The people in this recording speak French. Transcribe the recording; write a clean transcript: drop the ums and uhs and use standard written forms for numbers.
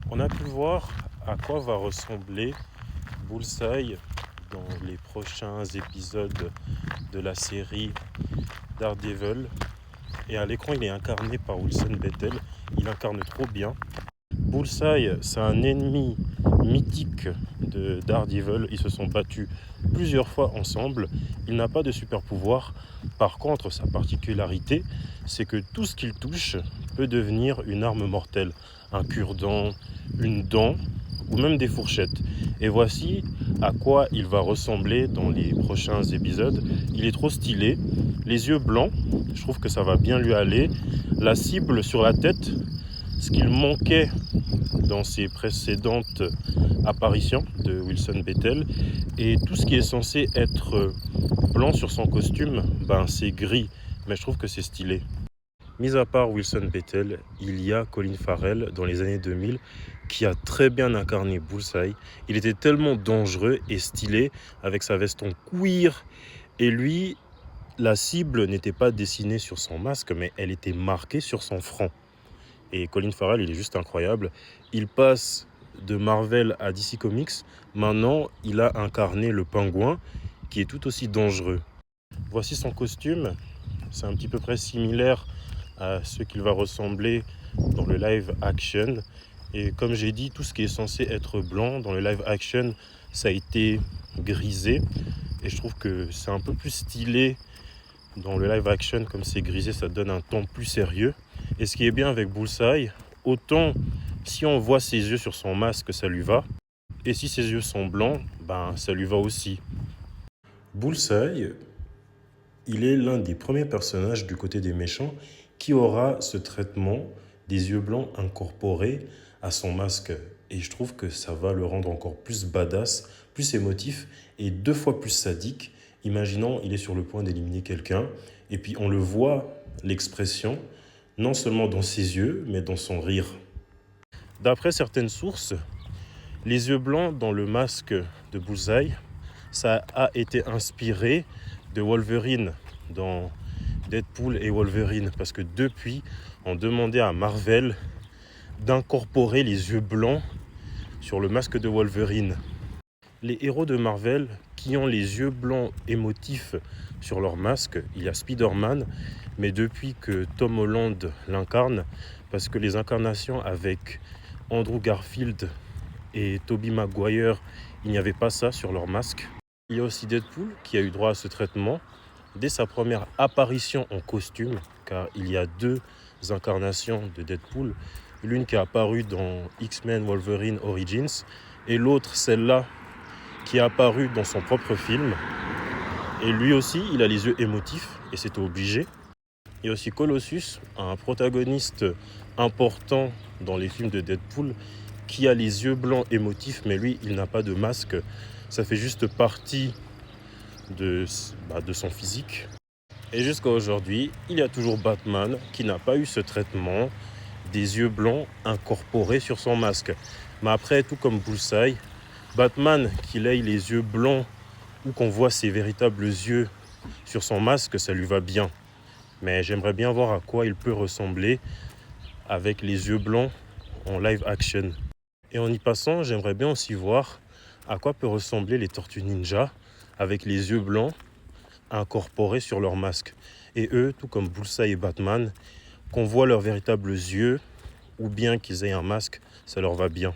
On a pu voir à quoi va ressembler Bullseye dans les prochains épisodes de la série Daredevil. Et à l'écran, il est incarné par Wilson Bethel. Il incarne trop bien. Bullseye, c'est un ennemi mythique de Daredevil. Ils se sont battus plusieurs fois ensemble. Il n'a pas de super pouvoir. Par contre, sa particularité, c'est que tout ce qu'il touche peut devenir une arme mortelle. Un cure-dent, une dent ou même des fourchettes. Et voici à quoi il va ressembler dans les prochains épisodes. Il est trop stylé. Les yeux blancs, je trouve que ça va bien lui aller. La cible sur la tête, ce qu'il manquait dans ses précédentes apparitions de Wilson Bethel. Et tout ce qui est censé être blanc sur son costume, c'est gris. Mais je trouve que c'est stylé. Mis à part Wilson Bethel, il y a Colin Farrell dans les années 2000 qui a très bien incarné Bullseye. Il était tellement dangereux et stylé avec sa veste en cuir. Et lui, la cible n'était pas dessinée sur son masque, mais elle était marquée sur son front. Et Colin Farrell, il est juste incroyable. Il passe de Marvel à DC Comics. Maintenant, il a incarné le pingouin qui est tout aussi dangereux. Voici son costume. C'est un petit peu près similaire à ce qu'il va ressembler dans le live action. Et comme j'ai dit, tout ce qui est censé être blanc dans le live action, ça a été grisé. Et je trouve que c'est un peu plus stylé dans le live action, comme c'est grisé, ça donne un ton plus sérieux. Et ce qui est bien avec Bullseye, autant si on voit ses yeux sur son masque, ça lui va. Et si ses yeux sont blancs, ça lui va aussi. Bullseye, il est l'un des premiers personnages du côté des méchants qui aura ce traitement des yeux blancs incorporés à son masque. Et je trouve que ça va le rendre encore plus badass, plus émotif et 2 fois plus sadique. Imaginons, il est sur le point d'éliminer quelqu'un et puis on le voit, l'expression, non seulement dans ses yeux, mais dans son rire. D'après certaines sources, les yeux blancs dans le masque de Bullseye, ça a été inspiré de Wolverine dans Deadpool et Wolverine, parce que depuis, on demandait à Marvel d'incorporer les yeux blancs sur le masque de Wolverine. Les héros de Marvel qui ont les yeux blancs émotifs sur leur masque, il y a Spider-Man, mais depuis que Tom Holland l'incarne, parce que les incarnations avec Andrew Garfield et Tobey Maguire, il n'y avait pas ça sur leur masque. Il y a aussi Deadpool qui a eu droit à ce traitement dès sa première apparition en costume, car il y a 2 incarnations de Deadpool, l'une qui est apparue dans X-Men Wolverine Origins et l'autre, celle-là, qui est apparue dans son propre film. Et lui aussi, il a les yeux émotifs et c'était obligé. Il y a aussi Colossus, un protagoniste important dans les films de Deadpool, qui a les yeux blancs émotifs, mais lui, il n'a pas de masque. Ça fait juste partie de son physique. Et jusqu'à aujourd'hui, il y a toujours Batman qui n'a pas eu ce traitement des yeux blancs incorporés sur son masque. Mais après, tout comme Bullseye, Batman qu'il ait les yeux blancs ou qu'on voit ses véritables yeux sur son masque, ça lui va bien. Mais j'aimerais bien voir à quoi il peut ressembler avec les yeux blancs en live action. Et en y passant, j'aimerais bien aussi voir à quoi peut ressembler les Tortues Ninja avec les yeux blancs incorporés sur leur masque. Et eux, tout comme Bullseye et Batman, qu'on voit leurs véritables yeux ou bien qu'ils aient un masque, ça leur va bien.